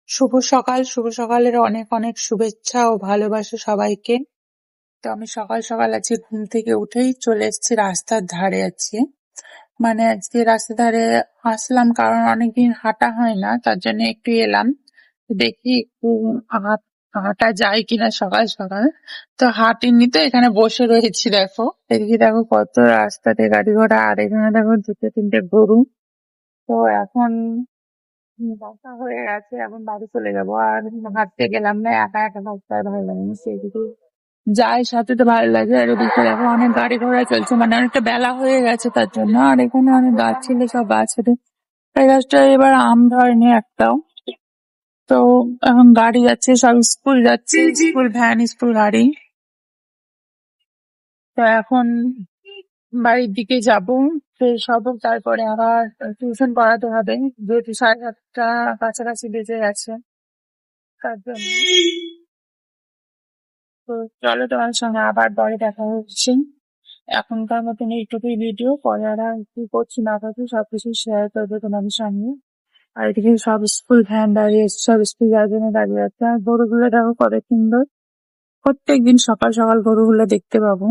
শুভ সকাল, শুভ সকালের অনেক অনেক শুভেচ্ছা ও ভালোবাসা সবাইকে। তো আমি সকাল সকাল আজকে ঘুম থেকে উঠেই চলে এসেছি রাস্তার ধারে আজকে। মানে আজকে রাস্তার ধারে আসলাম কারণ অনেকদিন হাঁটা হয় না, তার জন্য একটু এলাম। দেখি একটু হাঁটা যায় কিনা সকাল সকাল। তো হাঁটিনি, তো এখানে বসে রয়েছি। দেখো এদিকে, দেখো কত রাস্তাতে গাড়ি ঘোড়া, আর এখানে দেখো দুটো তিনটে গরু। তো এখন বাসা হয়ে গেছে, এখন বাড়ি চলে যাবো। আর হাঁটতে গেলাম না, একা একা হাঁটতে আর ভালো লাগে না, সেদিকে যাই সাথে তো ভালো লাগে। আর ওদিকে দেখো অনেক গাড়ি ঘোড়া চলছে, মানে অনেকটা বেলা হয়ে গেছে তার জন্য। আর এখানে অনেক গাছ ছিল, সব গাছ হেঁটে এই গাছটা এবার আম ধরেনি একটাও। তো এখন গাড়ি যাচ্ছে, সব স্কুল যাচ্ছে, স্কুল ভ্যান, স্কুল গাড়ি। তো এখন বাড়ির দিকে যাব, ফ্রেশ হবো, তারপরে আবার টিউশন পড়াতে হবে, যেহেতু 7:30 কাছাকাছি বেজে গেছে, তার জন্য। তো চলো, তোমার সঙ্গে আবার পরে দেখা হচ্ছে। এখনকার মতন এইটুকুই ভিডিও, পরে আর কি করছি না করছি সবকিছু শেয়ার করবো তোমাদের সঙ্গে। আর এদিকে সব স্কুল ভ্যান দাঁড়িয়ে আছে, সব স্কুল যাওয়ার জন্য দাঁড়িয়ে আছে। আর গরুগুলো দেখো কত সুন্দর, প্রত্যেকদিন সকাল সকাল গরুগুলো দেখতে পাবো।